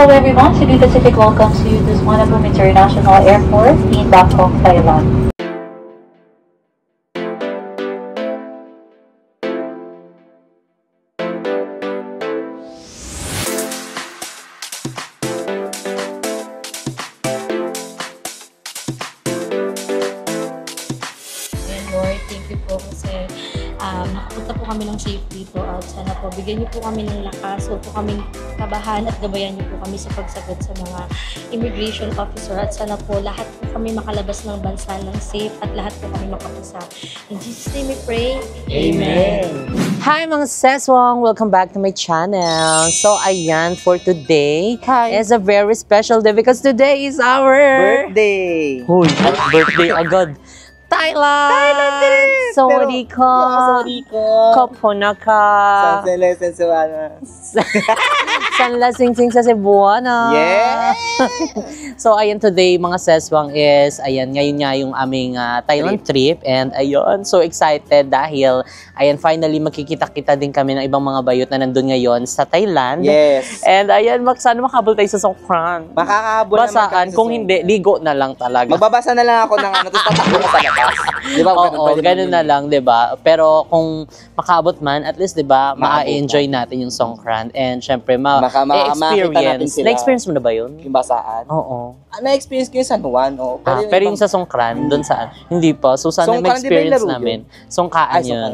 Hello everyone, Cebu Pacific welcomes you to Suvarnabhumi International Airport in Bangkok, Thailand. Lord, thank you po kasi nakapunta po kami ng safe dito at sana po bigyan niyo po kami ng lakas, huwag po kaming kabahan at gabayan niyo po kami sa pagsagot sa mga immigration officer at sana po lahat po kami makalabas ng bansa ng safe at lahat po kami makapasa. In Jesus' name we pray. Amen! Hi mga seswang! Welcome back to my channel. So ayan, for today is a very special day because today is our Birthday! Hoy, birthday agad! Thailand! Thailand din! Sorry ko! Sorry ko! Kapunaka! Sansele, sensuana. Sanlasing-sing sa Cebuana! Yeah! So ayan, today mga seswang is, ayan, ngayon nga yung aming Thailand trip. And ayun, so excited dahil, ayan, finally magkikita-kita din kami ng ibang mga bayot na nandun ngayon sa Thailand. Yes! And ayan, sana makabol tayo sa Songkran. Makakahabol naman Basaan, kung hindi, ligo na lang talaga. Magbabasa na lang ako ng ano, tapos tatakbo ka sa labas. Di ba? Oo, ganun na lang, di ba? Pero kung makaabot man, at least, di ba, ma-enjoy natin yung Songkran. And syempre, ma-experience. Na-experience mo na ba yun? Yung basaan? Oo. Na-experience ko yung San Juan. Oh. Pero yung sa Songkran, doon saan? Hindi pa. So sana Songkran, ma-experience di ba yung laro namin. yun? Songkaan Ay, yun.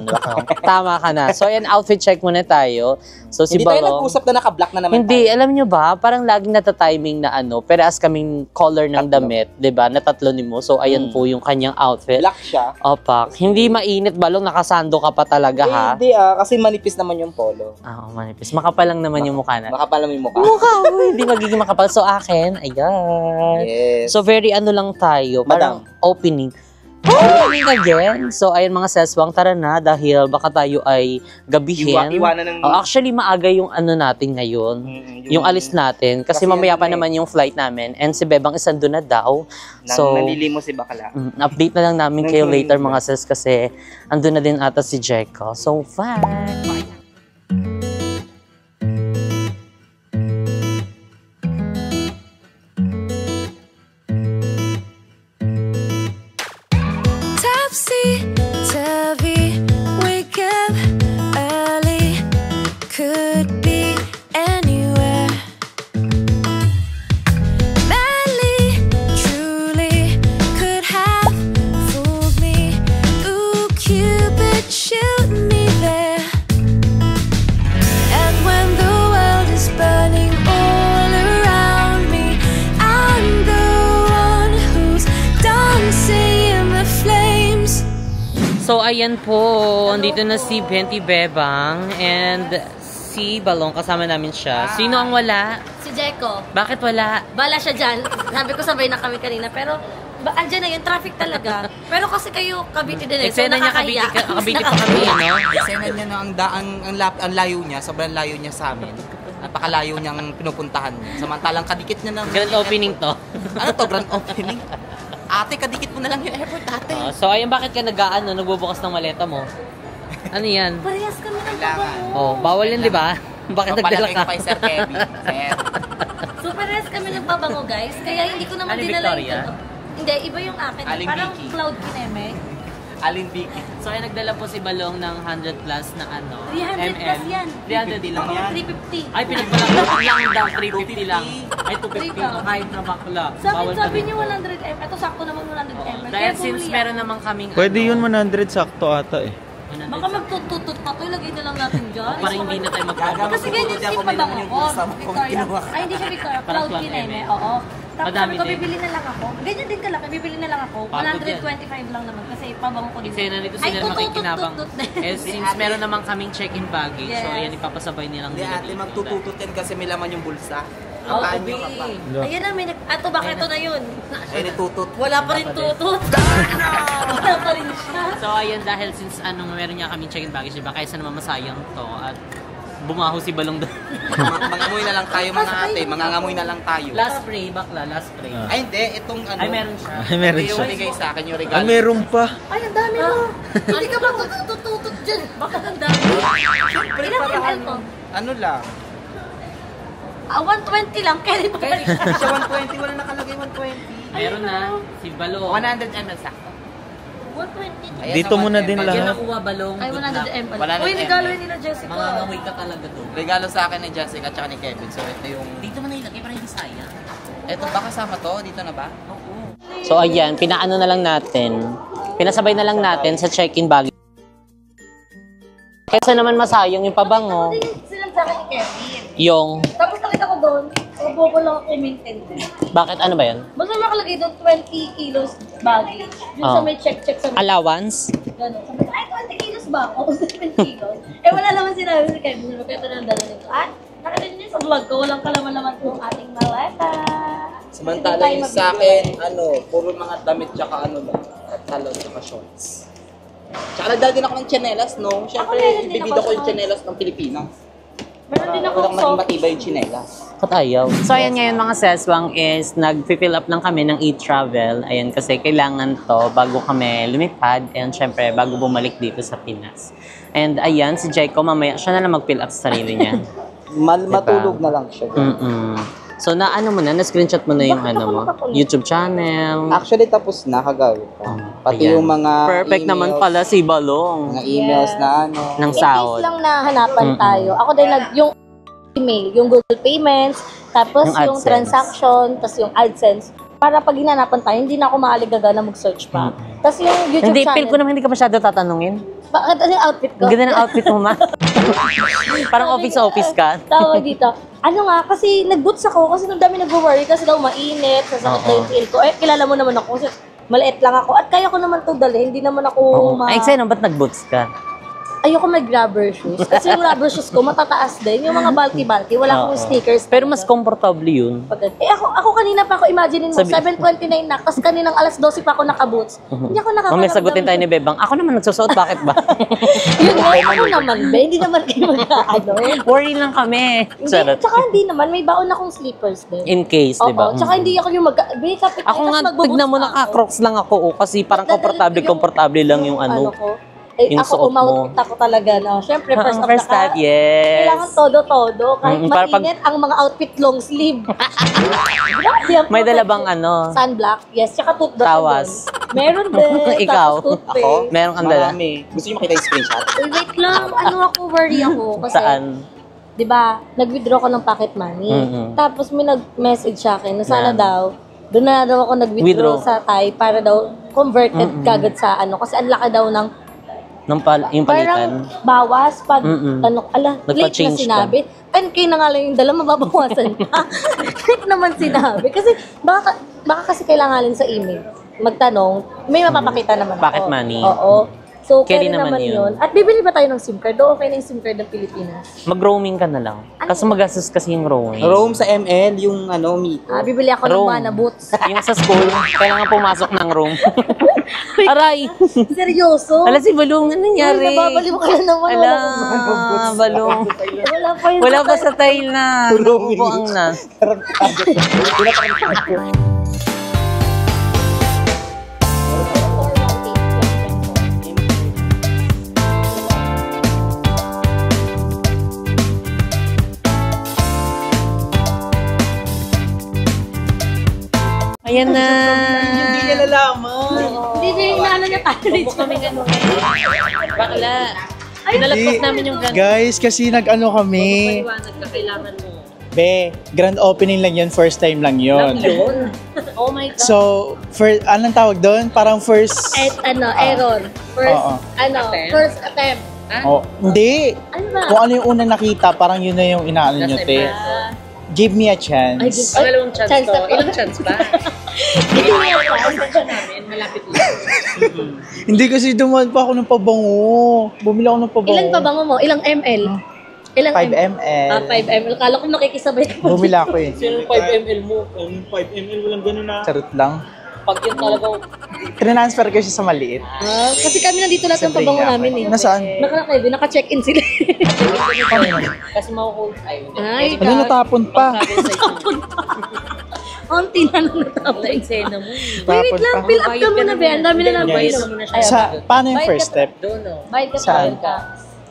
Tama ka na. So ayan, outfit check muna tayo. So si Hindi tayo Balong, nag-usap na naka-black na naman hindi, tayo. alam nyo ba, parang laging nata-timing na ano, pero as kaming color ng damit, di ba, natatlo ni mo. So ayan po yung kanyang outfit. Black siya. Opak. Hindi mainit, Balong, nakasando ka pa talaga, ha? Hindi kasi manipis naman yung polo. Oo, manipis. Makapal lang naman yung mukha na. Makapal naman yung mukha. Mukha, hindi magiging makapal. So akin, ayan. Yes. So very ano lang tayo, parang opening. Opening again. So ayun mga seswang, tara na dahil baka tayo ay gabihin. Iwanan ng... Actually maaga yung ano natin ngayon. Yung alis natin. Kasi mamaya pa naman yung flight namin. And si Bebang is andun na daw. So, nalilimo si Bakla. Update na lang namin kayo later mga ses kasi andun na din ata si Jeko. So fun! So ayan po, andito na si Benti Bebang and si Balong, kasama namin siya. Sino ang wala? Si Jeko. Bakit wala? Bala siya dyan. Sabi ko sabay na kami kanina. Pero andyan na yun, traffic talaga. Pero kasi kayo Cavite din eh. So Eksena niya nakakahiya. Cavite pa kami, no? Eksena niya na ang layo niya, sobrang layo niya sa amin. Napakalayo niyang pinupuntahan niya. Samantalang kadikit niya ng... Grand opening to. Ano to, grand opening? Ate, kadikit mo na lang yung airport, ate. So ayun, bakit ka nagbubukas ng maleta mo? Ano yan? Parehas kami ng pabango. Oh, bawal yan, di ba? Bakit nagdala ka? Papalagay ko kay Sir Kevin. Sir. So parehas kami ng pabango guys. Kaya hindi ko naman Aling dinala Victoria? yung... Hindi, iba yung akin. Aling Parang Vicky. cloud kineme. Alin Vicky. So ay nagdala po si Balong ng 100 plus na ano, 300 plus yan. 300 lang yan. 350. Ay, pinagbalak lang daw, 350 lang. Ay, 250, kahit na bakla. Sabi niyo 100M. Ito sakto naman 100M. Dahil since meron namang kaming Pwede yun 100 sakto ata eh. Baka magtututut pa to, ilagay na lang natin dyan. Para hindi na tayo magkakaroon. Kasi ganyan yung pabango ko. Victoria. Ay, hindi siya Victoria. Parang Cloud kineme. Oo. Tapos Madami sabi ko, din. bibili na lang ako. Ganyan din kalaki, bibili na lang ako. Pagod yan. 125 lang naman kasi pabango ko din. Eksena nito sila makikinabang. Eh, since meron namang kaming check-in baggage, so yan ipapasabay nilang Hindi nila ate, dito. magtututot yan kasi may laman yung bulsa. Oo, Kapahan niyo ka pa. Ayan na, may ato bakit ito na yun? Ay, natutot. Wala pa rin tutut. Wala pa rin siya. So ayun, dahil since meron niya kaming check-in baggage, diba, kaysa naman masayang to at bumaho si Balong doon. Mangamoy na lang tayo mga ate, mangangamoy na lang tayo. Last spray, bakla, last spray. Ay hindi, itong ano. Ay, meron siya. Ay, meron Yung siya. binigay sa akin yung Ah, regalo. meron pa. Ay, ang dami mo. Hindi ka ba tutut dyan? Bakit ang dami? Siyempre, Ilang para ml to? ano lang. 120 lang, carry pa rin. Siya 120, wala nakalagay 120. Meron na. Si Balong. 100 ml sakto. 120. Ayan, Dito sa muna 100 din ml. lahat. Yan nakuha Balong. Ay, 100 ml. Wala na Uy, ml. regalo yun nila Jessica. Mga ngamoy ka talaga to. Regalo sa akin ni Jessica at saka ni Kevin. So ito yung... Dito mo na ilagay para hindi sayang. Ito ba kasama to? Dito na ba? So ayan, pinaano na lang natin. Pinasabay na lang natin sa check-in bag. Kaysa naman masayang yung pabango. Silang sa akin ni Kevin. Yung, Tapos nakita ko doon, bobo lang ako maintain. bakit ano ba yan? Basta nakalagay doon 20 kilos baggage. Yung sa Oh. may check-check sa may Allowance? gano'n. Sabi ko, ay 20 kilos ba ako? 7 kilos. Eh wala naman sinabi si Kevin. Kaya ito na ang dala nito. At nakita niyo sa vlog ko, walang kalaman-laman po ang ating maleta. Samantala yung sa akin, puro mga damit tsaka lang. At talon tsaka shorts. Tsaka nagdala din ako ng tsinelas, no? Siyempre, meron din bibida ako ko yung sa- tsinelas ng Pilipinas. Meron din ako Para maging matibay yung tsinelas. Katayaw. So ayan ngayon mga seswang is nag-fill up lang kami ng e-travel. Ayan kasi kailangan to bago kami lumipad and syempre bago bumalik dito sa Pinas. And ayan si Jacob mamaya siya na lang mag-fill up sa sarili niya. Matulog na lang siya. So na ano mo na, na-screenshot mo na yung ano mo, YouTube channel. Actually, tapos na kagawin pa. Pati Ayan. yung mga Perfect emails, naman pala si Balong. mga emails na Ng In case sahod. lang na hanapan tayo. Ako din yung email, yung Google Payments, tapos Yung yung AdSense. transaction, tapos yung AdSense. Para pag hinanapan tayo, hindi na ako maaligaga na mag-search pa. Tapos yung YouTube Hindi, channel. feel ko naman hindi ka masyado tatanungin. Bakit ano yung outfit ko? Ang ganda ng outfit mo, ma. Parang office ka. Tawag dito. Ano nga, kasi nag-boots ako kasi nung dami nag-worry kasi daw mainit, sasakit daw yung feel ko. Eh, kilala mo naman ako kasi maliit lang ako at kaya ko naman ito dali. Hindi naman ako Ay, sa'yo, ba't nag-boots ka? Ayoko mag-rubber shoes. Kasi yung rubber shoes ko matataas din. Yung mga bulky-bulky, wala akong Oo. sneakers. Pero mas comfortable yun. ako kanina pa ako, imagine mo, Sabi- 7:29 na, tapos kaninang alas 12 pa ako naka-boots. Hindi ako nakakaramdam. Mamaya sagutin tayo ni Bebang. Ako naman nagsusuot, bakit ba? Yun nga, ako naman, be. Hindi naman kayo mag-ano. Worry lang kami. Hindi, Charot. tsaka hindi naman, may baon akong slippers din. In case, di ba? Oo, tsaka hindi ako yung be, kapit Ako nga, tignan mo, naka-crocs lang ako. Kasi parang komportable lang yung ano. ko. Eh, yung suot ako, mo. umautit ako talaga, no? Siyempre, first of First the time, yes. Kailangan todo-todo. Kahit Para pag- mainit, ang mga outfit long sleeve. Grabe, ang May dala bang protection. ano? Sunblock, yes. Tsaka toothbrush. Tawas. doon. Meron din. Ikaw? Tapos toothpaste. Ako? Meron kang dala? Marami. Gusto niyo makita yung screenshot? Uy, wait lang. Ano ako, worry ako. Kasi, Saan? di ba, nag-withdraw ko ng pocket money. Tapos may nag-message sa akin na sana daw, doon na daw ako nag-withdraw Withdraw. sa Thai para daw converted kagad sa ano. Kasi ang laki daw ng Yung palitan? parang bawas pag ano, late na Nagpa-change ka. sinabi. 10K na nga lang yung dala, mababawasan pa. Late naman sinabi. Kasi baka kasi kailangan sa email. Magtanong, may mapapakita naman ako. Pocket money. Oo. So, Carry carry naman naman yun. yun. At bibili ba tayo ng SIM card? O okay na yung SIM card ng Pilipinas? Mag-roaming ka na lang. Kasi magastos kasi yung roaming. Rome sa ML, yung Miko. Bibili ako ng Roam. Mana Boots. Yung sa school, kailangan pumasok ng room. Aray! Seryoso? Ala si Balong, ano nangyari? Uy, nababaliw ka na naman. Ala, Balong. Wala pa yun. Wala pa sa tail na. Nabubuang na. Ayan na. Hindi niya nalaman. Hindi inaano niya tayo. Huwag kaming ano bakla. Pinalagpas namin yung grand Guys, kasi nag-ano kami. paliwanag ka, kailangan mo. Be, grand opening lang yun, first time lang yun. Oh my God. So, anong tawag doon? Parang first... Error. First, Oo. first attempt. Oh, hindi. Ano ba? Kung ano yung unang nakita, parang yun na yung inaano nyo, te. Give me a chance. Pangalawang chance Chance to. na to. Ilang chance ba? namin, malapit lang. Hindi kasi dumaan pa ako ng pabango. Bumili ako ng pabango. Ilan pa bango mo? Ilang ml? Ilang 5 ml. 5 ml. Kala ko makikisabay ka pa. Bumili ako eh. Yung 5 ml mo. Yung 5 ml, walang ganun na. Charot lang. Pag yun talagang Transfer ko siya sa maliit. Kasi kami nandito lahat ng pabango namin eh. Nasaan? Naka-check-in sila. kasi makukulit. Ay, Ano natapon pa? Konti na lang natapos. Eksena mo. Wait lang, fill up ka muna ba? Ang dami na lang Guys, bayad. sa, paano yung Bayad first ka- step? Doon, no? Bayad ka Saan? ka.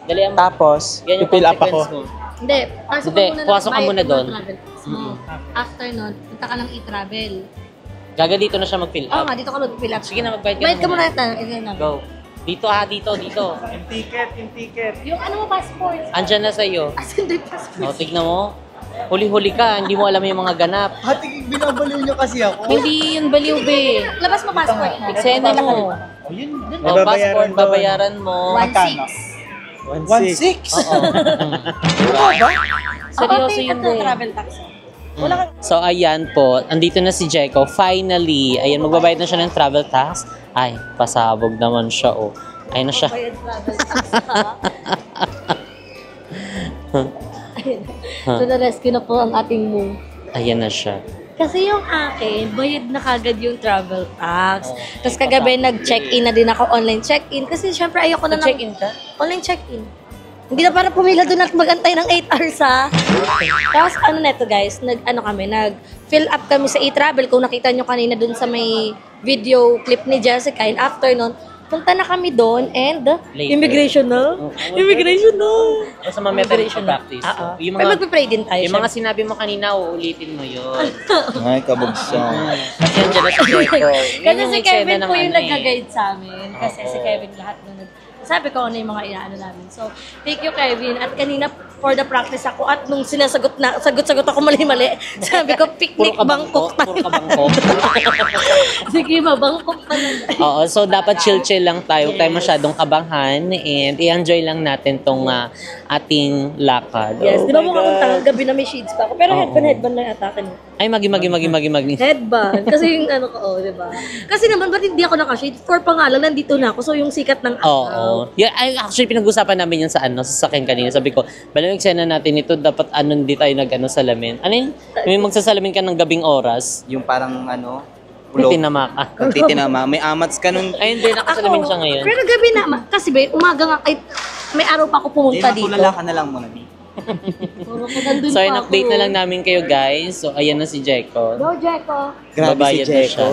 Dali ang Tapos, yan yung i-fill up consequence ako. mo. Hindi, pasok Hindi, ka muna. pasok ka bayad muna doon. travel. practice mo. After nun, punta ka ng e-travel. Gaga dito na siya mag-fill Oo up. nga, dito ka mag-fill up. Sige na, magbayad ka Bayad ka muna. muna. Go. Dito dito. Yung ticket. Yung ano mo, passport. Andyan na sa'yo. Asan din passport? O, tignan mo. Huli-huli ka, hindi mo alam yung mga ganap. Hati, binabaliw niyo kasi ako. Hindi yun baliw, be. Labas mo passport mo. Eksena mo. Oh, yun. O, passport, babayaran mo. 1,600. 1,600? Oo. Seryoso yun, to be. travel tax. So, ayan po. Andito na si Jeko. Finally, ayan, magbabayad na siya ng travel tax. Ay, pasabog naman siya, oh. Ayun na siya. Bayad travel tax ka. Ayun. So, na-rescue na po ang ating mo. Ayan na siya. Kasi yung akin, bayad na kagad yung travel tax. Tapos kagabi nag-check-in na din ako, online check-in. Kasi syempre ayoko na Check-in ka? Online check-in. Hindi na para pumila doon at magantay ng 8 hours ha. Tapos ano neto guys, nag-fill up kami sa e-travel. Kung nakita nyo kanina doon sa may video clip ni Jessica. And after nun, punta na kami doon and immigration na. Immigration na. O sa mga method of practice. Oo. Yung Pero mga, magpipray din tayo. yung mga sinabi mo kanina, uulitin mo yun. Ay, kabugsan. Kasi andyan na si Jeko. Kasi si Kevin po yung nag-guide sa amin. Kasi si Kevin lahat na sabi ko ano yung mga inaano namin. So, thank you Kevin. At kanina for the practice ako at nung sinasagot na, sagot-sagot ako mali-mali. Sabi ko, picnic Bangkok tayo. Puro ka Bangkok. Sige, mabangkok pa lang. Oo, so dapat chill-chill lang tayo. Huwag tayo masyadong kabanghan and i-enjoy lang natin tong ating lakad. Yes, di ba Oh my mukha kong God. tangang gabi na may shades pa ako. Pero headband lang yata akin. Ay, magi. Headband. Kasi yung ano ko, di ba? Kasi naman, ba't hindi ako naka-shade? For pa nga lang, nandito na ako. So, yung sikat ng Oo. Yeah, ay, actually, pinag-usapan namin yan sa sasakyan kanina. Sabi ko, balang eksena natin ito, dapat hindi tayo salamin. Ano yun? May magsasalamin ka ng gabing oras. Yung parang May tinama ka. Nagtitinama. May amats ka nun. Ay, hindi. Nakasalamin siya ngayon. Pero gabi na, kasi ba, umaga nga, ay, may araw pa ako pumunta Hindi, dito. makulala ka na lang muna. Puro ko nandun So, pa in-update ako. na lang namin kayo, guys. So, ayan na si Jeko. Go, Jeko. Grabe si Babayad na siya. Jeko.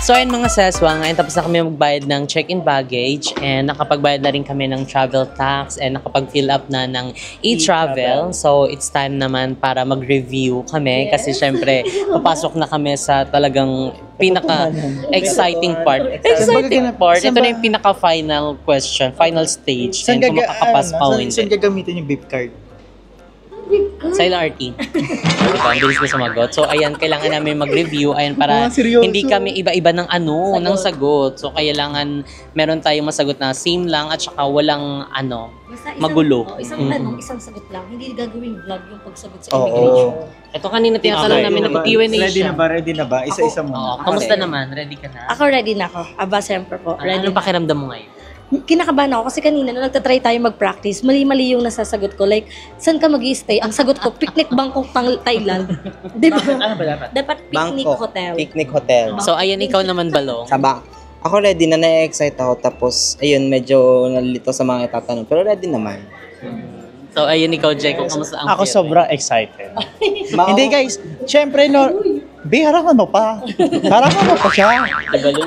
So ayun mga seswang, ngayon tapos na kami magbayad ng check-in baggage and nakapagbayad na rin kami ng travel tax and nakapag-fill up na ng e-travel. So it's time naman para mag-review kami kasi syempre papasok na kami sa talagang pinaka-exciting part. Exciting part. Ito na yung pinaka-final question, final stage. And kung makakapas pa o Saan hindi. gagamitin yung beep card? Sa LRT. Diba? Ang bilis ko sumagot. So, ayan, kailangan namin mag-review. Ayan, para seryoso. hindi kami iba-iba ng ng sagot. So, kailangan meron tayong masagot na same lang at saka walang Basta magulo. Isang tanong, isang sagot lang. Hindi gagawing vlog yung pagsagot sa Oo. immigration. Ito kanina tinatanong namin na Q&A siya. Ready na ba? Isa-isa mo. Oo, kamusta naman? Ready ka na? Ako ready na ako. Aba, siyempre po. Ready Anong na. pakiramdam mo ngayon? Kinakabahan ako kasi kanina nung nagtatry tayo mag-practice, mali-mali yung nasasagot ko. Like, saan ka mag-i-stay? Ang sagot ko, picnic Bangkok, Thailand. Di ba? Ano ba dapat? Dapat picnic Bangkok. hotel. Picnic hotel. So, ayan, ikaw naman, Balong. Ako ready na, na-excite ako. Tapos, ayun, medyo nalilito sa mga itatanong. Pero ready naman. So, ayan, ikaw, Jeko, kamusta ang Ako feeling? sobrang excited. Hindi guys, syempre harangan mo pa. Harangan mo pa siya.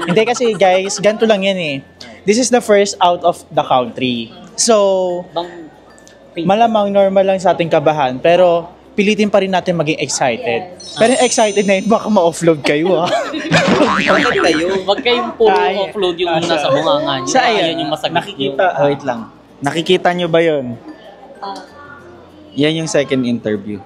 Hindi kasi guys, ganito lang yan eh. This is the first out of the country. So, malamang normal lang sa ating kabahan, pero pilitin pa rin natin maging excited. Pero excited na yun, baka ma-offload kayo ha. Bakit kayo? Huwag kayong puro Ay, offload yung nasa bunganga nyo. Sa Ayan yung masagot nakikita, wait lang. Nakikita nyo ba yun? Yan yung second interview.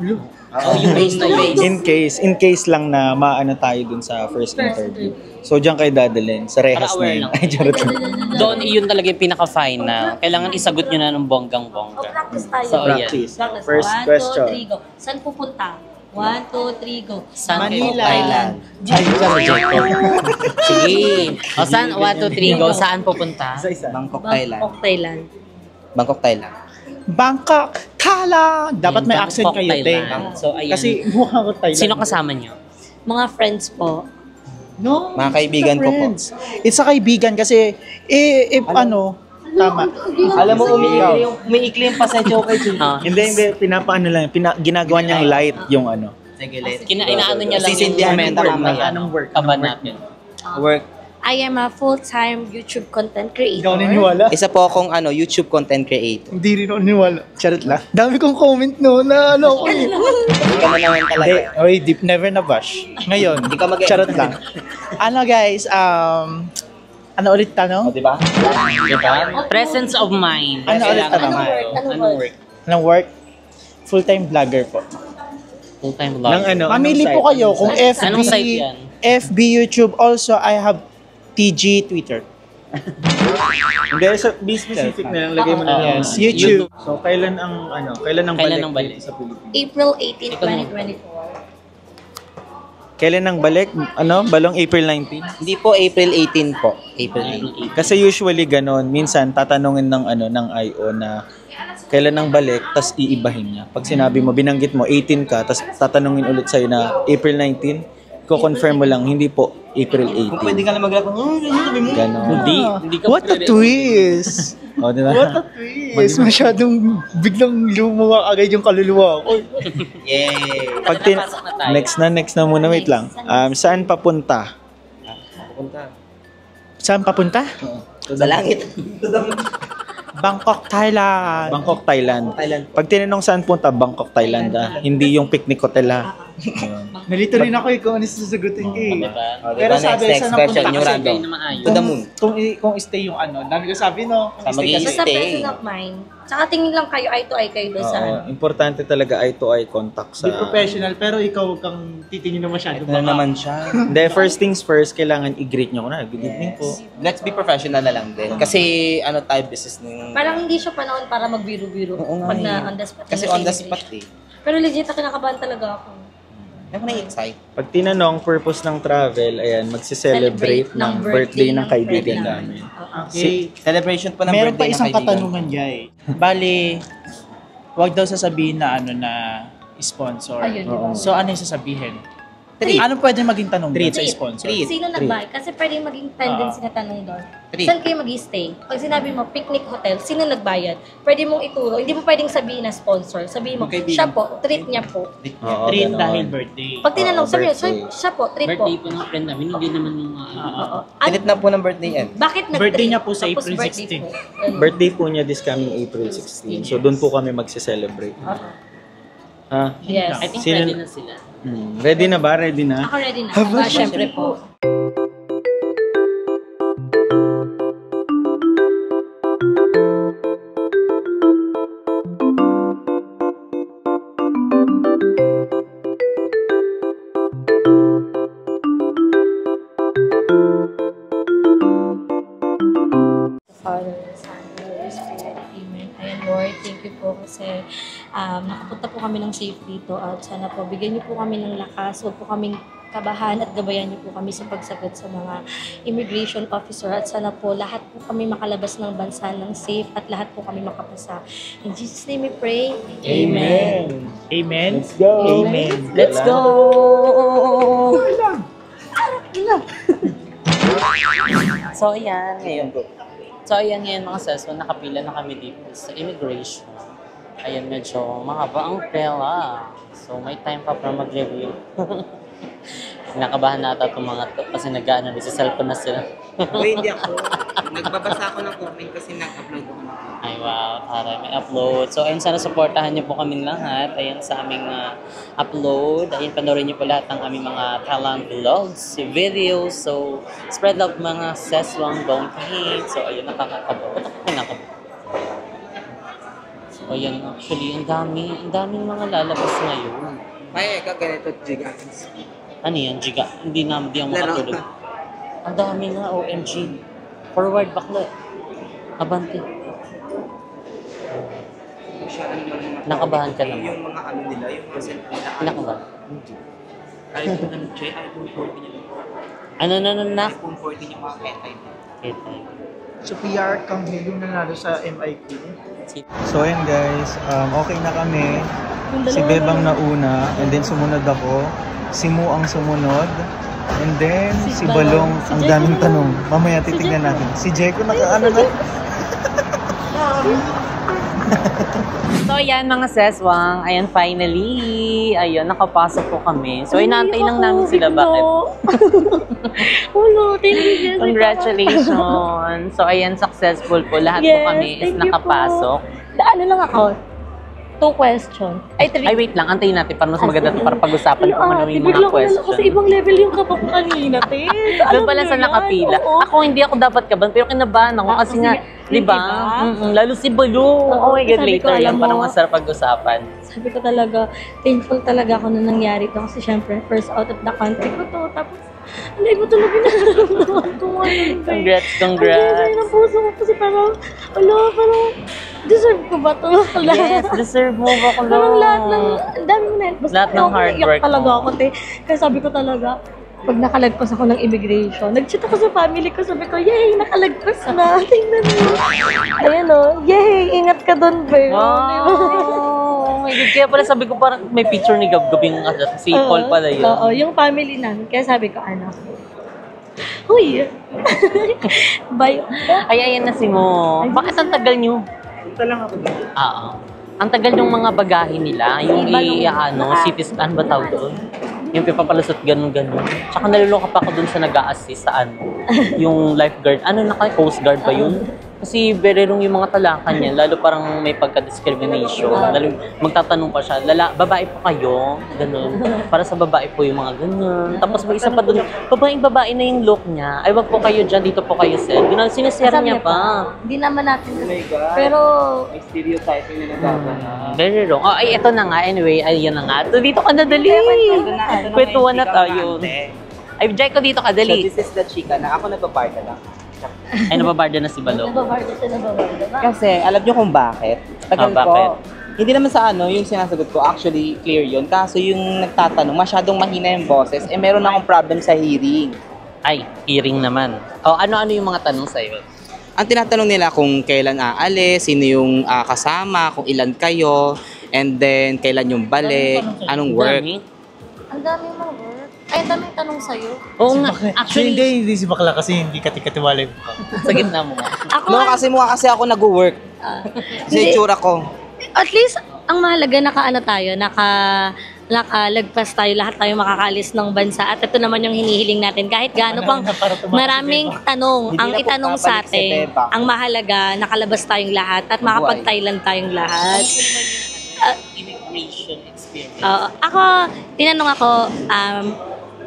Oh, yung face to face. In case lang na maano tayo dun sa first interview. So, diyan kayo dadalhin. Sa rehas Para na aware yun. lang. Ay, charot lang. Doon, iyon talaga yung pinaka-final. Kailangan isagot nyo na ng bonggang-bongga. O, practice tayo. So, Practice. Practice. First 1, 2, question. 3, go. Saan pupunta? 1, 2, 3, go. Saan Manila. Thailand. Ay, Reject ko. Sige. O saan? 1, 2, 3, go. Saan pupunta? Bangkok, Thailand. Bangkok, Thailand. Bangkok, Thailand. Bangkok, Thailand! Dapat may Bangkok, accent kayo, te. Thailand. So, ayan. Kasi mukha ko Thailand. Sino kasama niyo? Mga friends po. No, Mga kaibigan ko po. friends. It's a kaibigan kasi, if tama. Alam mo, umiikli yung pasensya ko kay Jun. Hindi, pinapaano lang, ginagawa niyang light yung ano. Sige, let's Inaano niya lang Sisindihan mo yung tama. anong work kaba natin. work. I am a full-time YouTube content creator. Ikaw niniwala? Isa po akong YouTube content creator. Hindi rin ako niniwala. Charot lang. Dami kong comment no, na ano ko eh. Hindi ka na naman talaga. Hindi, oy, deep never na bash. Ngayon, Hindi ka mag-edit. charot lang. Ano guys, ano ulit tanong? Di ba? Diba? Presence of mind. Ano ulit tanong? Anong work? Anong work? Full-time vlogger po. Full-time Ng vlog. ano? Mamili po kayo kung FB, Anong site yan? FB, YouTube. Also, I have TG, Twitter. Hindi, so be specific na lang, lagay mo na lang. Yes, YouTube. So, kailan ang Kailan balik, ang balik? sa Pilipinas? April 18, 2024. Kailan ang balik? Balong April 19? Hindi po April 18 po. April 18. Kasi usually ganon, minsan tatanungin ng IO na kailan ang balik, tas iibahin niya. Pag sinabi mo, binanggit mo 18 ka, tas tatanungin ulit sa'yo na April 19, ko-confirm mo lang, hindi po April 18. Kung pwede ka na mag-rap, sabi mo. Ganon. Hindi ka What a twist! O, diba? What a twist! Masyadong biglang lumuwa agad yung kaluluwa ko. Yay! Pag next na muna, wait lang. Saan papunta? Pupunta. Saan papunta? Sa langit. Bangkok, Thailand. Bangkok, Thailand. Thailand. Pag tinanong saan punta, Bangkok, Thailand. Hindi yung picnic hotel ha. Nalito rin ako kung ano sasagutin ko eh. Diba? Pero sabi, next saan question, napunta yung kasi random. na maayos. To the moon. Kung stay yung ano, dami ko sabi no. Sa Stay kasi. Basta Stay. presence of mind. Tsaka tingin lang kayo eye to eye kayo doon sa ano. Importante talaga eye to eye contact Di sa... professional, pero ikaw huwag kang titingin na masyado. Ito na naman siya. Hindi, first things first, kailangan i-greet nyo ko na. Good evening po. Let's be professional na lang din. Kasi type business ng... Parang hindi siya panahon para magbiro-biro Oo nga pag na eh. on the spot. Kasi na on the sa spot immigration. eh. Pero legit na kinakabahan talaga ako. Hindi ako na-excite. Pag tinanong purpose ng travel, ayan, magsi-celebrate ng birthday ng kaibigan friend namin. Okay. Celebration po ng Meron pa birthday isang ng kaibigan. katanungan Jay. Bali, wag daw sasabihin na ano na sponsor. Ayun, di ba? So ano yung sasabihin? Treat. Ano pwede maging tanong doon Treat. sa sponsor? Treat. Sino nagbayad? Kasi pwede maging tendency na tanong doon. Treat. Saan kayo mag-stay? Pag sinabi mo, picnic hotel, sino nagbayad? Pwede mong ituro. Hindi mo pwedeng sabihin na sponsor. Sabihin mo, Magkaibigan. siya po, treat niya po. Oo, Treat ganon. dahil birthday. Pag tinanong, Oo, sabi mo, birthday. siya po, treat po. Birthday po ng friend namin, hindi naman yung Oo. Tinit na po ng birthday yan. Bakit nag-treat? Birthday niya po sa Tapos April birthday 16. po. Ganun. Birthday po niya this coming April 16. So, doon po kami magsi-celebrate. Ha? Yes. I think Sino- ready na sila. Ready na ba? Ready na? Ako ready na. Siyempre po. Father, Son, Holy Spirit. Amen. Ayan, Lord, thank you po kasi nakapunta po kami ng safe dito at sana po bigyan niyo po kami ng lakas. Huwag po kaming kabahan at gabayan niyo po kami sa pagsagot sa mga immigration officer at sana po lahat po kami makalabas ng bansa ng safe at lahat po kami makapasa. In Jesus' name we pray. Amen. Amen. Let's go! Amen. Let's go! So, ayan, ngayon. So, ayan ngayon mga sis, nakapila na kami dito sa immigration. Ayan, medyo mahaba ang pela. So, may time pa para mag-review. Nakabahan na ata itong mga to kasi nag-ano rin sa cellphone na sila. Uy, hindi ako. Nagbabasa ako ng comment kasi nag-upload ako ng comment. Ay, wow, taray, may upload. So, ayun, sana supportahan niyo po kami lahat. Ayun, sa aming upload. Ayun, panoorin niyo po lahat ng aming mga Thailand vlogs, videos. So, spread love mga seswang don't hate. So, ayun, nakakakabo. Ba't ako kinakabo? So, ayun, actually, ang daming mga lalabas ngayon. May ka ganito, gigas. Ano yan, Jiga? Hindi ako Laro. makatulog. Ang dami nga, OMG. Forward, bakla. Abante. masyado naman mga Nakabahan ka naman. Yung mga ano nila, yung percent nila. Nakabahan? iPhone 40 niya. Na? iPhone 14 yung mga ketay. So PR Kanghel yung nanalo sa MIQ. So ayun guys, okay na kami. Si Bebang nauna, and then sumunod ako. Si Mu ang sumunod. And then si Balong, ang daming tanong. Mamaya titignan natin. Si Jeko nakaano na. So ayan mga seswang, ayan finally, ayun nakapasok po kami. So inaantay lang namin sila, bakit? Hello, thank you, Jessica. Congratulations! So ayan, successful po. Lahat po kami is thank you nakapasok. po. Ano lang ako? 2 questions. Ay, 3. Ay wait lang, antayin natin para mas maganda para pag-usapan kung ano yung mga Bigla ko na questions. kasi ibang level yung kapa ko kanina, te. Doon pala sa nakapila. Ako hindi ako dapat kaban, pero kinabahan ako kasi nga, di ba? Lalo si Balo. Oh my God, sabi ko, later yan, alam mo, parang masarap pag-usapan. Sabi ko talaga, thankful talaga ako na nangyari to kasi syempre, first out of the country ko to. Tapos, hindi ko talaga nararamdaman kung ano. Congrats. Ang ganda ng puso ko kasi parang, parang, deserve ko ba to? Yes, deserve mo ba ko Parang lahat ng, ang dami mo na. Basta lahat ng hard work talaga mo. ako, te. Kaya sabi ko talaga, pag nakalagpas ako ng immigration, nag-chat ako sa family ko, sabi ko, yay, nakalagpas na. Tingnan mo. Ayan o, yay, ingat ka doon, babe. Wow! Oh my God, kaya pala sabi ko parang may picture ni Gab-Gab yung si Paul pala yun. Oo, yung family namin. Kaya sabi ko, huy, bayo. Ay, ayan na si Mo. Bakit ang tagal nyo? Punta lang ako dito. Oo. Ang tagal yung mga bagahe nila, yung city scan ba tawag doon? Yung pipapalusot ganun-ganun. Tsaka nalulungkot pa ako dun sa nag-a-assist sa yung lifeguard. Coast Guard ba yun? Kasi very wrong yung mga talakan niya, lalo parang may pagka-discrimination. Lalo magtatanong pa siya, babae po kayo? Ganun. Para sa babae po yung mga ganun. Tapos may isa pa dun, babae na yung look niya. Ay, wag po kayo dyan, dito po kayo, sir. Ganun, sinishare niya pa. Hindi naman natin. Oh my God. Pero, May stereotyping na nagkaka na. Very wrong. Oh, ay, ito na nga. Anyway, ayun na nga. So, dito ka na, dali. Kwentuhan na tayo. Ay, Jai ko dito ka, So dali. this is the chika na ako nagpaparta lang. Ay, nababarda na si Balong. nababarda siya. Kasi alam nyo kung bakit? Tagal bakit? ko. Hindi naman sa yung sinasagot ko, actually clear yun. Kaso yung nagtatanong, masyadong mahina yung boses, meron akong problem sa hearing. Ay, hearing naman. Oh, ano-ano yung mga tanong sa'yo? Ang tinatanong nila kung kailan aalis, sino yung kasama, kung ilan kayo, and then kailan yung balik, anong work. Ang daming mga work. Ay, ang daming tanong sa'yo. Oo nga, actually, Hindi si Bakla kasi hindi katiwala yung mukha. sa gitna mo. Ako, No, kasi mukha kasi ako nag-work. Kasi itsura ko. at least, ang mahalaga, nakalagpas tayo, lahat tayo makakalis ng bansa. At ito naman yung hinihiling natin. Kahit gaano pang maraming tanong ang Hindi na po itanong sa babalik si atin, Beba. ang mahalaga, nakalabas tayong lahat at makapag-Thailand tayong lahat. Immigration experience. Ako, tinanong ako,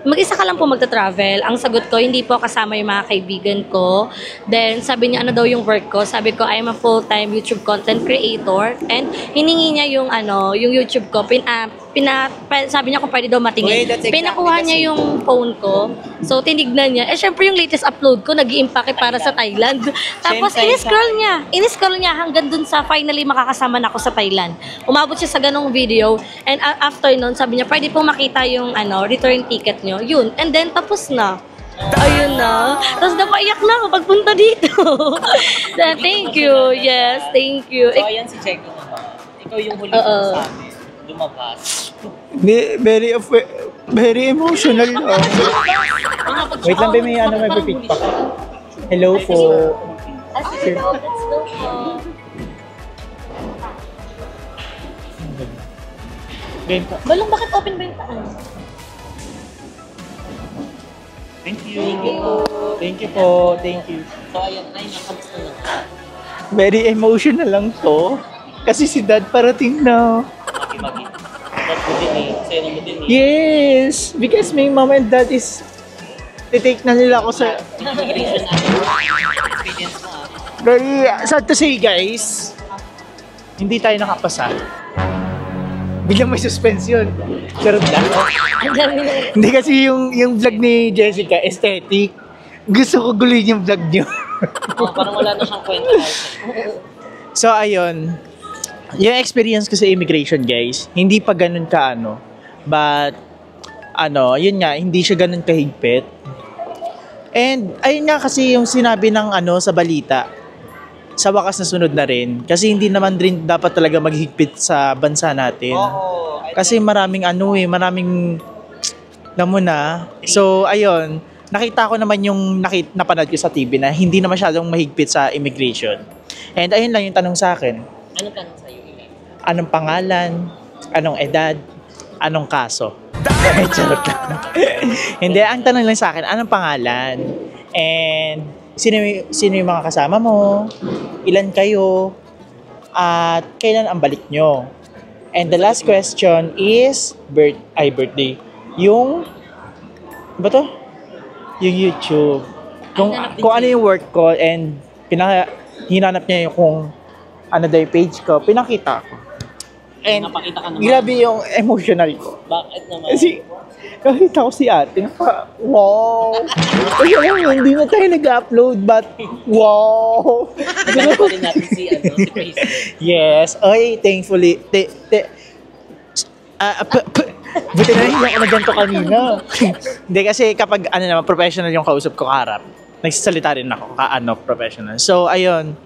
mag-isa ka lang po magta-travel. Ang sagot ko, hindi po kasama yung mga kaibigan ko. Then, sabi niya, ano daw yung work ko? Sabi ko, I am a full-time YouTube content creator. And hiningi niya yung, yung YouTube ko. Sabi niya kung pwede daw matingin. Wait, that's exactly Pinakuha the niya same. yung phone ko. So, tinignan niya. Syempre yung latest upload ko, nag-i-impake para sa Thailand. Tapos, in-scroll niya hanggang dun sa finally makakasama na ako sa Thailand. Umabot siya sa ganong video. And after nun, sabi niya, pwede po makita yung return ticket niyo. Yun. And then, tapos na. Ayun na. Tapos napaiyak na ako pagpunta dito. Thank you. Yes, thank you. So, ayan si Checo naman. Ikaw yung huli mo sa amin. Lumabas. Very emotional. Wait lang, may may pick-pack. Hello po. Let's go po. Benta. Balong, bakit open ba yung taan? Thank you po. Thank you. So, ayan, ay, nakamusta na. Very emotional lang to. Kasi si Dad parating na. Maki-maki. That's mo din eh. Sa'yo mo din eh. Yes! Because my mom and dad is titake na nila ako sa... Immigration experience mo ah. Very sad to say, guys. Hindi tayo nakapasa. Biglang may suspension. Charot lang. Hindi kasi yung vlog ni Jessica, aesthetic. Gusto ko guluhin yung vlog niyo. Parang wala na siyang kwenta. So, ayun. yung experience ko sa immigration, guys, hindi pa ganun ka but yun nga, hindi siya ganun kahigpit. And ayun nga kasi yung sinabi ng sa balita, sa wakas na sunod na rin, kasi hindi naman rin dapat talaga maghigpit sa bansa natin. Kasi maraming maraming na. So ayun, nakita ko naman yung napanood ko sa TV na hindi na masyadong mahigpit sa immigration. And ayun lang yung tanong sa akin. Anong tanong sa'yo, Elaine? Anong pangalan? Anong edad? Anong kaso? Charot lang. Hindi, ang tanong lang sa akin, anong pangalan? And sino yung mga kasama mo? Ilan kayo? At kailan ang balik nyo? And the last question is birthday. Yung yung YouTube. Kung ano yung work ko and hinanap niya yung kung ano daw yung page ko, pinakita ko. And Napakita ka naman. grabe yung emotional ko. Bakit naman? Kasi nakita ko si ate, wow! Kasi hindi na tayo nag-upload, but wow! Nagkano pa rin natin si Facebook. Yes, thankfully. Buti na hindi ako na ganito kanina. Hindi kasi kapag professional yung kausap ko kaharap, nagsasalita rin ako professional. So ayun,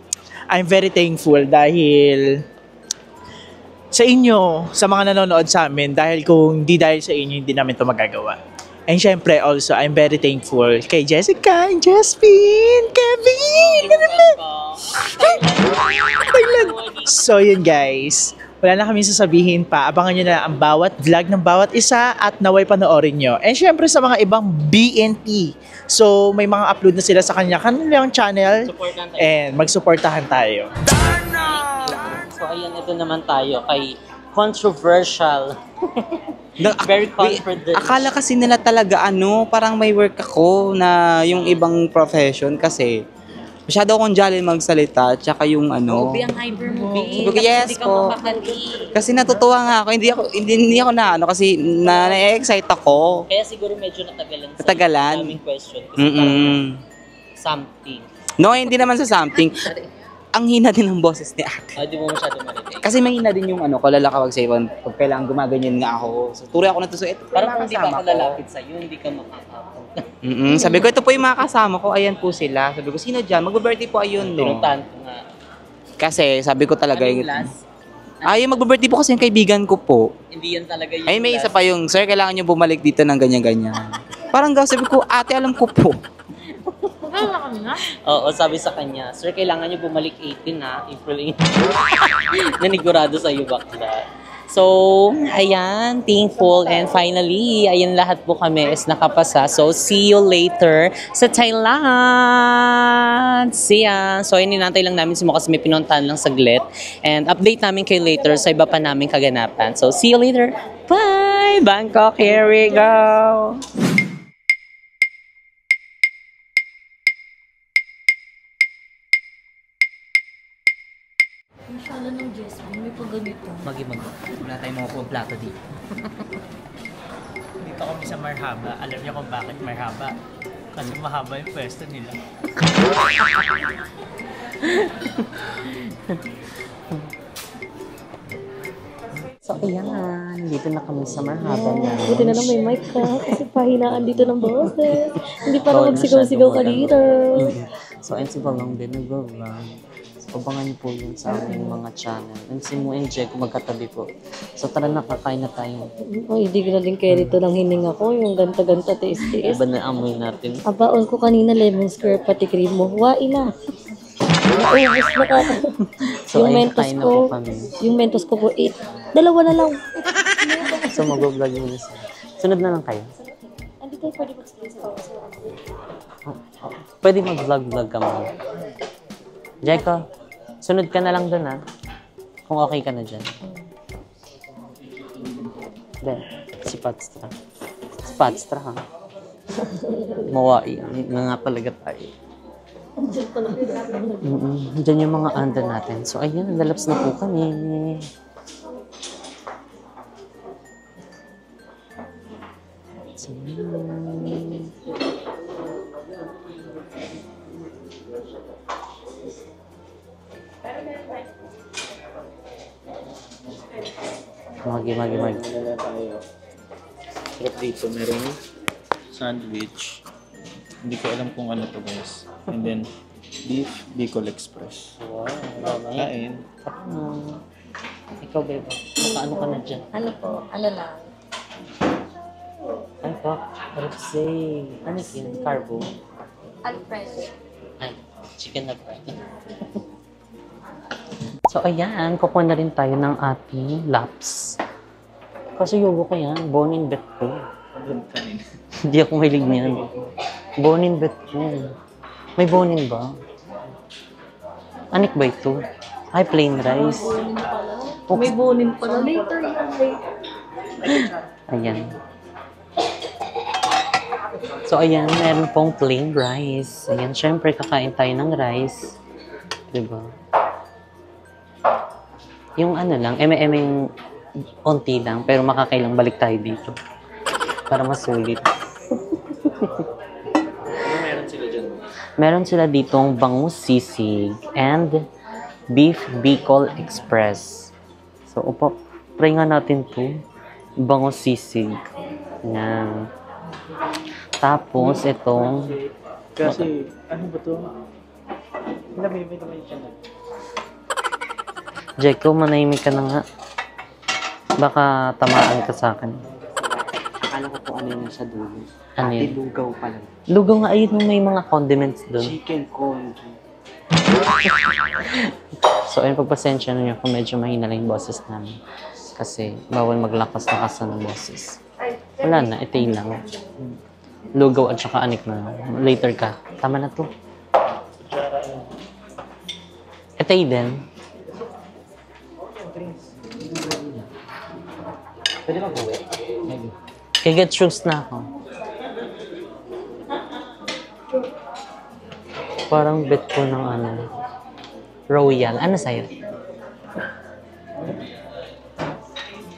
I'm very thankful dahil sa inyo, sa mga nanonood sa amin, dahil kung di dahil sa inyo, hindi namin ito magagawa. And syempre also, I'm very thankful kay Jessica, Jasmine, Kevin, Thailand. So yun guys, wala na kami sasabihin pa. Abangan nyo na ang bawat vlog ng bawat isa at naway panoorin nyo. And syempre sa mga ibang BNP. So may mga upload na sila sa kanilang channel. And magsuportahan tayo. So ayan, ito naman tayo kay controversial. Very confident. Akala kasi nila talaga parang may work ako na yung ibang profession kasi masyado akong jolly magsalita tsaka yung Be ang hyper mo, babe. Yes Hindi ka po. mapakali. Kasi natutuwa nga ako, hindi ako kasi na-excite ako. Kaya siguro medyo natagalan. Natagalan? Daming question. Kasi parang something. No, hindi naman sa something. Ang hina din ng boses ni ate. Di mo masyado marinig. Kasi mahina din yung kulala kapag pag kailangan gumaganyan nga ako. So, turi ako na to. So, ito Parang kung hindi pa ako lalapit sa'yo, hindi ka makakapag. Sabi ko, ito po yung mga kasama ko. Ayan po sila. Sabi ko, sino dyan? Mag-birthday po ayun, no? Pinuntahan ko nga. Kasi, sabi ko talaga. Anong last? Yung mag-birthday po kasi yung kaibigan ko po. Hindi yan talaga yung Ay, may isa pa yung, sir, kailangan nyo bumalik dito ng ganyan-ganyan. Parang sabi ko, ate, alam ko po. Wala kami na. Oo, sabi sa kanya, sir, kailangan niyo bumalik 18 April 18. Nanigurado sa iyo bakla. So, ayan, thankful. And finally, ayan lahat po kami is nakapasa. So, see you later sa Thailand. See ya. So, ininantay lang namin si Mo kasi may pinuntahan lang saglit. And update namin kayo later sa iba pa namin kaganapan. So, see you later. Bye! Bangkok, here we go! Masyala ng Jasmine, may pagganito. Mag-ibang. Wala tayong mga pong plato dito. Dito kami sa Marhaba. Alam niyo kung bakit Marhaba? Kasi mahaba yung pwesto nila. So, ayan. Dito na kami sa Marhaba na. Buti na lang may mic ka kasi pahinaan dito ng boses. Hindi para Bawal magsigaw-sigaw ka masyado dito. So, ayun si Balong din nag-vlog. So, abangan niyo po yun sa aming mga channel. And si Mo and Jeko magkatabi po. So, tara na, kakain na tayo. Ay, hindi ko na din kaya dito ng hininga ko. Yung ganta-ganta, tiis-tiis. Iba na amoy natin. Abaon ko kanina lemon square pati cream mo. Wain na. Naubos na ka. So, ayun, kakain na po kami. Yung Mentos ko po, 8. Dalawa na lang. So, mag-vlog yun isa. Sunod na lang kayo. Andito tayo pwede mag-stay sa bawah. Pwede mag-vlog ka mo. Jeko, sunod ka na lang dun kung okay ka na dyan. Then, si Patstra. Si Patstra Mawai. Na nga talaga tayo. Diyan yung mga under natin. So, ayun, lalaps na po kami. So, Magi. Wala na tayo. Sarap dito, merong sandwich. Hindi ko alam kung ano to guys. And then, beef Bicol Express. Wow, marami. Kain. Ikaw, Beba, makaano ka na dyan? Ano po? Ano lang? Ay, fuck. Rupsay. Ano yun? Carbo? Alfredo. Ay, chicken na bread. So, ayan. Kukuha na rin tayo ng ating laps. Kasi yogo ko yan. Bone in bet ko. Hindi ako mahilig niyan. Bone in bet ko. May bone in ba? Anik ba ito? Ay, plain rice. May bonin pala. Later yan. Ayan. So, ayan, meron pong plain rice. Ayan, syempre, kakain tayo ng rice. Diba? Yung ano lang, eme-emeng onti lang, pero makakailang balik tayo dito. Para masulit. Ano meron sila dyan? Meron sila ditong bangus sisig and beef Bicol Express. So, try nga natin to. Bangus sisig. Yan. Tapos, itong... Kasi, ano ba to? Namimit naman siya na. Jeko, manahimik ka na nga. Baka tamaan ka sa akin. Akala ko kung ano yun sa dulo. Ano yun? Lugaw pa lang. Lugaw nga, ayun may mga condiments doon. Chicken congee. So, ayun, pagpasensya na niyo kung medyo mahina lang yung boses namin. Kasi, bawal maglakas-lakasan ng boses. Wala na, ito yun lang. Lugaw at saka anik na. Later ka. Tama na to. Ito yun din. Pwede mag-uwi? Kaya get shoes na ako. Parang bet ko ng ano. Royal. Ano sa'yo?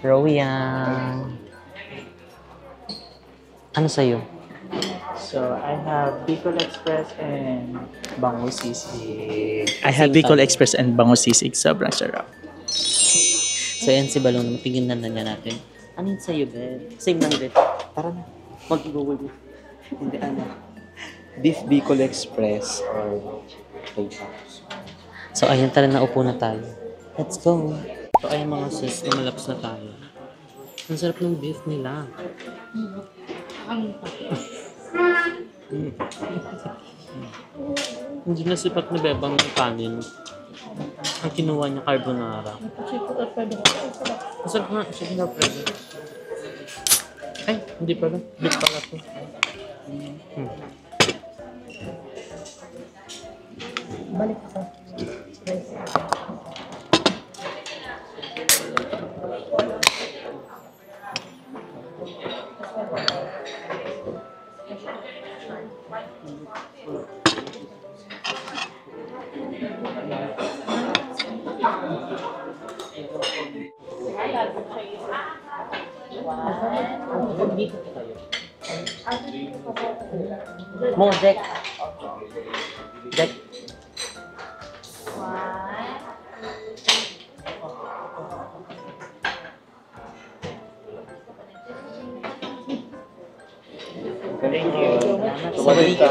Royal. Ano sa'yo? So, I have Bicol Express and Bangus Sisig. I Same have Bicol time. Express and Bangus Sisig. Sobrang sarap. So, yan si Balon. Tingnan na natin. Ano yun sa'yo, Bet? Same lang, Bet. Tara na. Mag-google. Hindi ano. Beef Bicol Express or Steakhouse. So, ayun, tara na, upo na tayo. Let's go. So, ayun mga sis, lumalaps na tayo. Ang sarap ng beef nila. Hindi na sipat na bebang ng kanin. Ang kinuha niya, carbonara. Masarap nga, chicken Alfredo. Ay, hindi pala. Beef pala to. Balik ko. Mo, Jack. Jack. Sorry ka.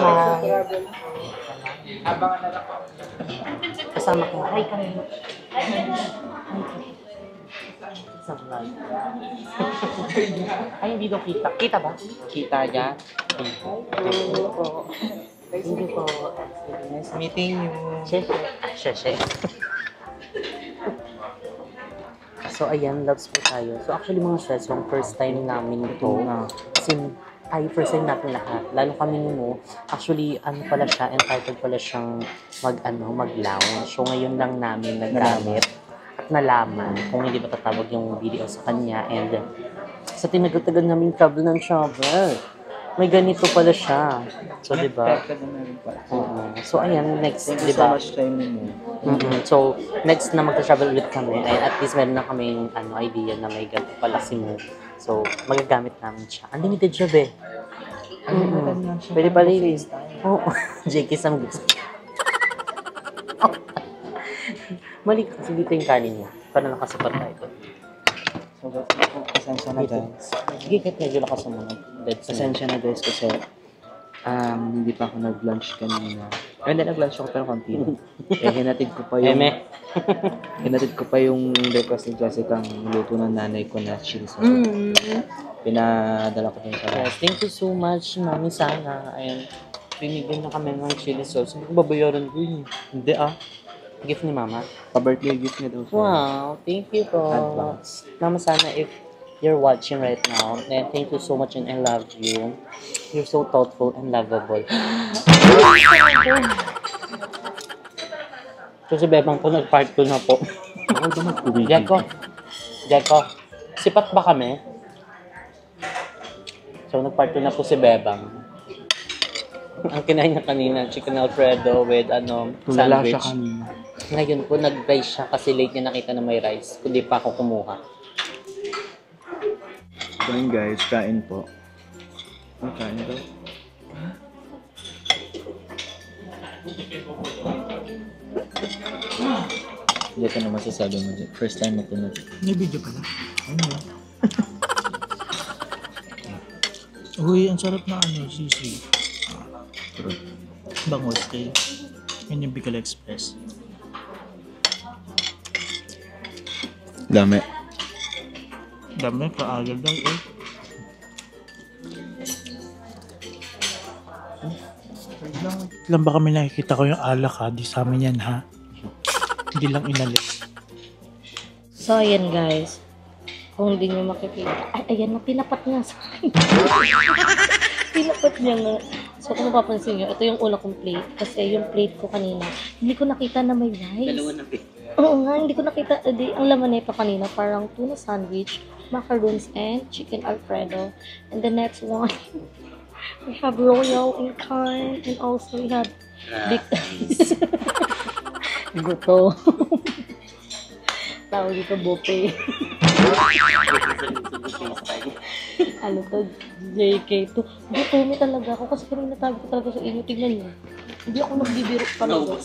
Kasama ko. Hi kami. Sa vlog. Ay, hindi daw kita. Kita ba? Kita dyan. Hindi po. Nice meeting you. Sheshe. So, ayan, loves po tayo. So, actually, mga stress, yung first time namin ito. Kasi, first time natin lahat. Lalo kami mo, actually, ano pala siya, entitled pala siyang mag-lounge. So, ngayon lang namin nagamit at nalaman kung hindi ba tatawag yung video sa kanya. And, sa tinagatagal namin travel ng travel, may ganito pala siya. So, di ba? So, ayan, next, di ba? So much time mo. So, next na mag-travel ulit kami, ay at least meron na kaming idea na may ganito pala si Mo. So, magagamit namin siya. Unlimited siya, be. Pwede pala yun. Oo. JK Sam gusto. Mali kasi dito yung kanin niya. Para nakasupat tayo. So, Pasensya na guys. Sige, kahit medyo lakas mo na. Pasensya na guys kasi hindi pa ako nag-lunch kanina. Hindi, nag-lunch ako pero konti lang. Hinatid ko pa yung... hinatid ko pa yung request ni Jessica ang luto ng nanay ko na chili sauce. Pinadala ko din sa Yes, thank you so much, Mami Sana. Ayun, binigyan na kami ng chili sauce. Hindi ko babayaran ko yun. Hindi gift ni Mama. pa-birthday gift niya daw siya. Wow, thank you po. Advance. Mama Sana, if you're watching right now, then thank you so much and I love you. You're so thoughtful and lovable. So si Bebang po, nag-part 2 na po. Ako ba mag-uwi? Jeko, sipat ba kami? So nag-part 2 na po si Bebang. Ang kinain niya kanina, chicken alfredo with Tulala sandwich. siya kanina. Ngayon po, nag-rice siya kasi late niya nakita na may rice. Kundi pa ako kumuha. Kain guys, kain po. Kain daw. Hindi ka naman sasabi mo dyan. First time mo po na. May video pala. Uy, ang sarap na sisig. Bangos kay. Yan yung Bicol Express. Dami. Dami, kaagal daw eh. Lang ba kami nakikita ko yung alak ha? Di sa amin yan ha? Hindi lang inalis. So, ayan guys. Kung hindi nyo makikita. Ay, ayan na, pinapat nga sa akin. Pinapat niya nga. So, kung mapapansin nyo, ito yung una kong plate. Kasi yung plate ko kanina, hindi ko nakita na may rice. Dalawa na plate. Oo nga, hindi ko nakita. Ang laman na ito kanina, parang tuna sandwich, macaroons, and chicken alfredo. And the next one, we have royal in kind, and also we have big... Guto. Tawag dito, buffet. Ano to? JK to. Gutom talaga ako kasi kanina tabi ko talaga sa inyo. Tingnan niyo. Hindi ako nagbibiro talaga.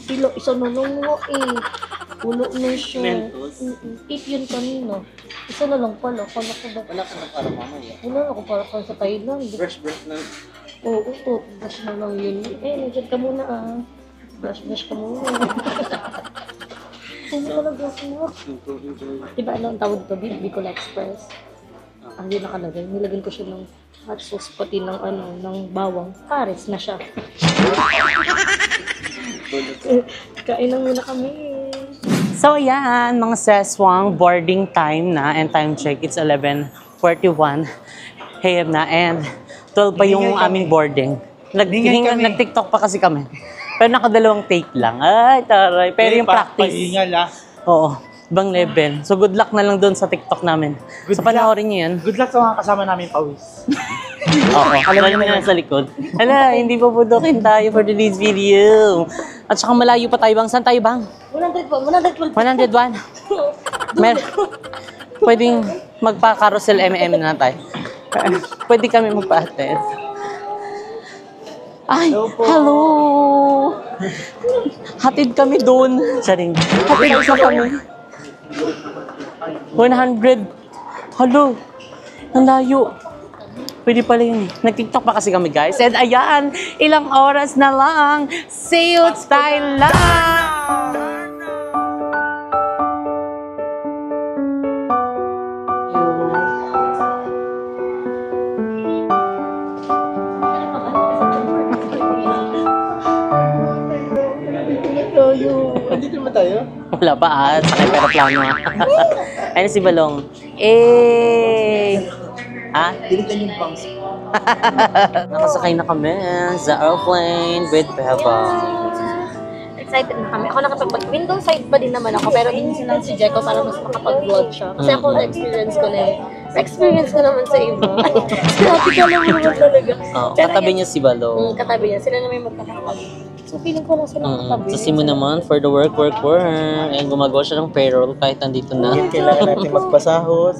Pilo, isa nulong mo eh. Ulo na siya. Eat yun kanina. Isa na lang pala. Kala ko ba? Wala ka na para mamaya. Wala ako para sa Thailand. Brush na. Oo, brush na lang yun. Nandiyan ka muna ah. Brush ka muna. Hindi talaga ako. Diba ano ang tawag dito? Bicol Express. Ang yun nakalagay. Nilagyan ko siya ng hot sauce pati ng ng bawang. Pares na siya. Kain na muna kami. So yan, mga seswang, boarding time na and time check. It's 11:41 AM na and 12 pa yung aming boarding. Nag-TikTok pa kasi kami. Pero nakadalawang take lang. Ay, taray. Pero yung practice. Paingal ah. Oo, ibang level. So good luck na lang doon sa TikTok namin. So panoorin niyo yan. Good luck sa mga kasama namin pawis. Oo, alam mo na sa likod. Hala, hindi pa budokin tayo for today's video. At saka malayo pa tayo bang? Saan tayo bang? 112. 101. Pwedeng magpa-carousel na tayo. Pwede kami magpa-attend. Ay, hello! Hatid kami doon. Saring, hatid sa kami. 100. Hello! Ang layo. Pwede pala yun. Nag-TikTok pa kasi kami guys. And ayan, ilang oras na lang. See you Thailand! Andito naman tayo? Wala pa sakay pero plano Ayun si Balong. Ha? Dilitan yung bangs. Nakasakay na kami sa airplane with Beba. Excited na kami. Ako window side pa din naman ako, pero inisin lang si Jeko para mas makapag-vlog siya. Kasi ako na-experience ko na eh. Na-experience ko naman sa iba. Sabi ka naman talaga. Katabi niya si Balong. Katabi niya. Sila naman yung magkakatabi. So feeling ko lang sila katabi. Sa Simo naman, for the work. And gumagawa siya ng payroll kahit nandito na. Kailangan natin magpasahod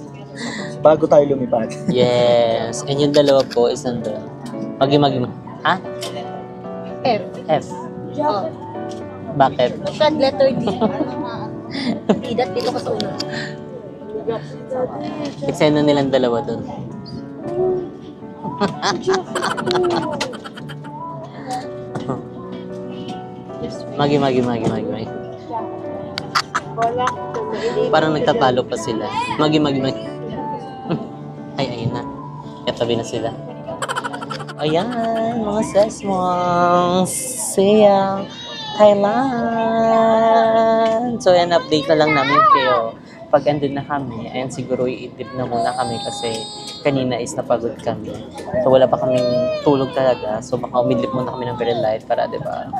bago tayo lumipad. Yes. And yung dalawa po is nandun. Maging. Ha? F. F. Bakit? Shad letter D. Bidat dito ka sa una. Eksena nilang dalawa doon. Magi. Parang nagtatalo pa sila. Magi. Ay, ayun na. Katabi na sila. Ayan, mga sesmong. Siya, Thailand. So, yan, update na lang namin kayo. Pag andun na kami, ayan, siguro i-dip na muna kami kasi kanina is napagod kami. So, wala pa kaming tulog talaga. So, baka umidlip muna kami ng very light para, di ba,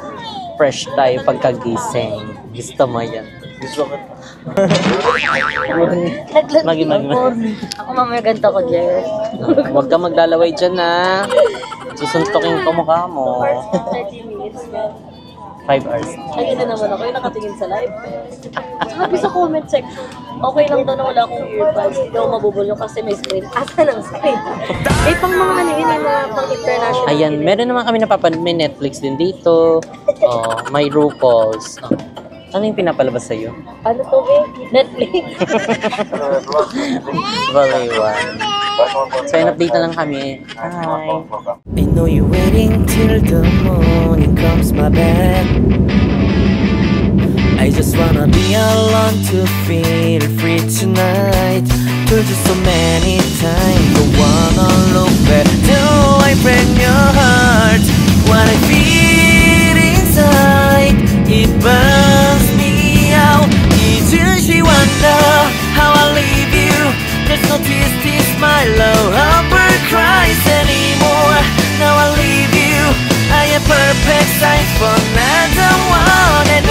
fresh tayo pagkagising. Gusto mo yan. Gusto ko. Magi. Ako mamaya ganito ko, Jess. Huwag ka maglalaway dyan, ha. Susuntokin ko mukha mo. 30 minutes na. 5 hours. Ay, ito naman ako yung nakatingin sa live. Sabi sa comment section, okay lang daw na wala akong earbuds. Hindi ako mabubulong kasi may screen. Asa ng screen? Eh, pang mga ano yun, yung mga pang international. Ayan, meron naman kami napapanood. May Netflix din dito. Oh, may RuPaul's. Oh. Ano yung pinapalabas sa'yo? Ano to, babe? Netflix. Balay one. So, in-update na lang kami. Hi! I know you're waiting till the morning comes my bed. I just wanna be alone to feel free tonight. Told you so many times, don't wanna look back. Do I break your heart? What I feel inside, it burns me out. Did you she wonder how I leave you? There's no tears, this my love ever cries anymore. Now I leave you, I am perfect size for another one. And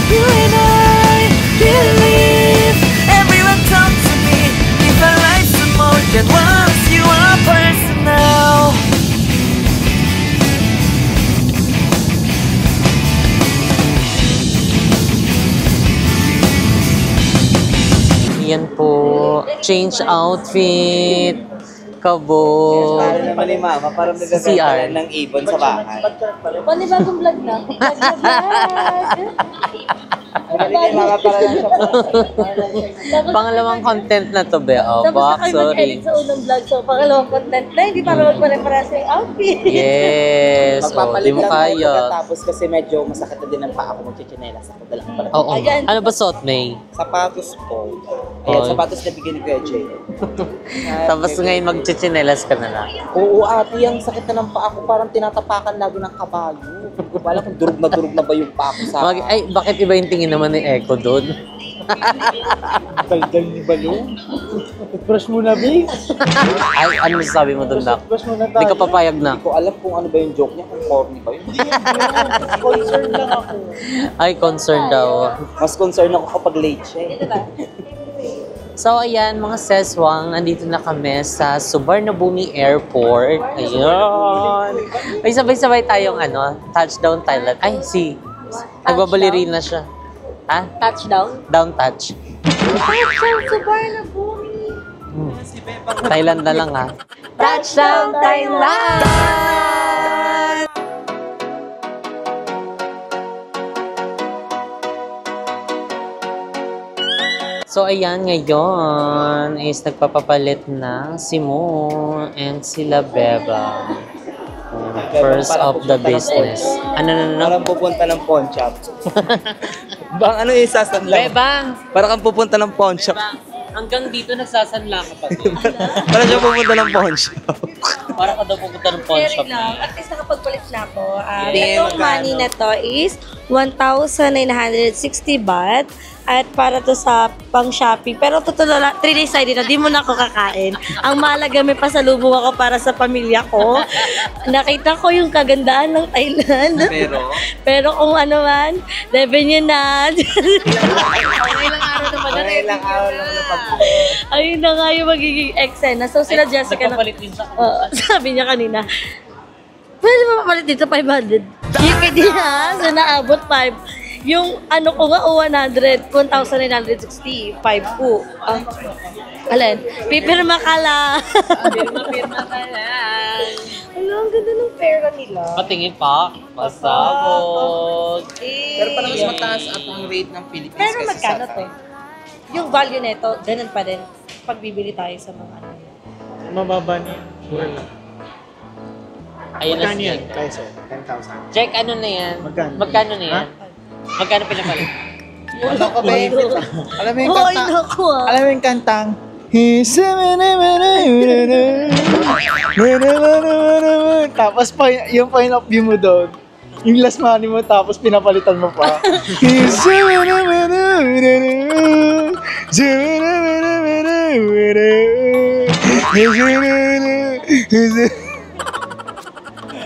you and I believe everyone talk to me. If I like some more than once, you are personal. Yan po. Change outfit. Kabo. Para naman ni Mama, parang nagkakaroon ng ibon sa bahay. Panibagong vlog na. Magaling ni Mama, para lang siya. Pangalawang content na to, be. Oh, Tapos na box, kayo sorry. mag-edit sa unang vlog. So, pangalawang content na, hindi para magpare-parehas yung outfit. Yes. Oh, di Magpapalit mo lang ako kaya. pagkatapos kasi medyo masakit na din ang paa ko magchichinelas ako. Dala ko pala. Oo. Ayan. Ano ba suot, May? Sapatos po. Ayan, Oh. sapatos na bigyan ni Kuya Jay. Tapos ngayon magchichinelas ka na lang. Oo, ate, ang sakit na ng paa ko. Parang tinatapakan lagi ng kabayo. Wala kung durug na ba yung paa ko sa... Ay, bakit iba yung tingin naman ni Echo doon? Daldal ni Balong. Brush muna, babe. Ay, ano masasabi mo doon, Nak? Brush muna Hindi ka papayag na. Hindi ko alam kung ano ba yung joke niya, kung corny ba yun. Concern lang ako. Ay, concerned daw. Mas concerned ako kapag late siya eh. So, ayan, mga seswang, andito na kami sa Suvarnabhumi Airport. Ayun. Ay, sabay-sabay tayong, touchdown Thailand. Ay, nagbabalirina siya. Ha? Touchdown. Down touch. Touchdown sa Suvarnabhumi. Thailand na lang, ha? Touchdown, Thailand! So, ayan, ngayon is nagpapapalit na si Mo and sila Beba. First of the business. Ano? Parang pupunta ng pawn shop. Bang ano yung sasanla? Beba! Parang kang pupunta ng pawn shop. Hanggang dito nagsasanla ka pa. Parang siya pupunta ng pawn shop. Para ka daw pupunta ng pawn shop. lang. At least nakapagpalit na ako. Tingin, Itong money na to is 1,960 baht. At para to sa pang-shopping. Pero totoo lang, 3 days side na, di mo na ako kakain. Ang mahalaga, may pasalubong ako para sa pamilya ko. Nakita ko yung kagandaan ng Thailand. Pero kung ano man, revenue na. Ilang araw lang na pag... Ayun na nga yung magiging eksena. So sila Jessica na... Nagpapalit din sa sabi niya kanina, pwede mo papalit dito 500. Yung hindi ha, so naabot 5. Yung ano ko nga, 1,965 po. Alin? Pipirma ka lang. Pirma ka lang. Ay, Wala, ang ganda ng pera nila. Patingin pa. Pasabog. Pero parang mas mataas at ang rate ng Philippines Pero kasi magkano sa to? Yung value nito, ganun pa din pag bibili tayo sa mga ano. Mababa niya. Ayun na Magkano siya. yan? Peso. 10,000. Check, ano na yan? Magkano? Magkano na yan? Magkano pinapalit? Ano ko ba yun? Alam mo yung Hoy, kanta? naku ah. Alam mo yung kantang? Tapos yung point of view mo doon, yung last money mo tapos pinapalitan mo pa.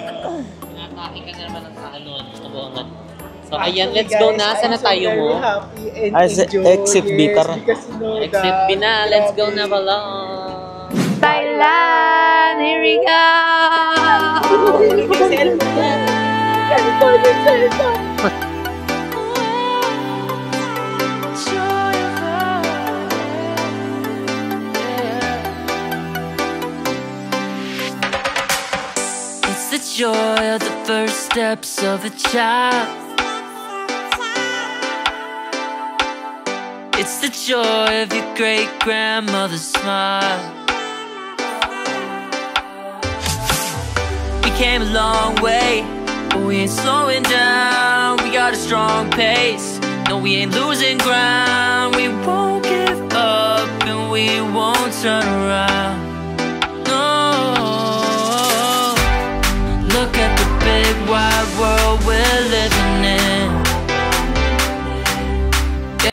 Pinatake ka na naman ng ano, kabungan. So, ayan, let's go na. Saan na tayo mo? Exit B, tara. Exit B na. Let's go na pala. Thailand! Here we go! It's the joy of the first steps of a child. It's the joy of your great grandmother's smile. We came a long way, but we ain't slowing down. We got a strong pace. No, we ain't losing ground. We won't give up and we won't turn around.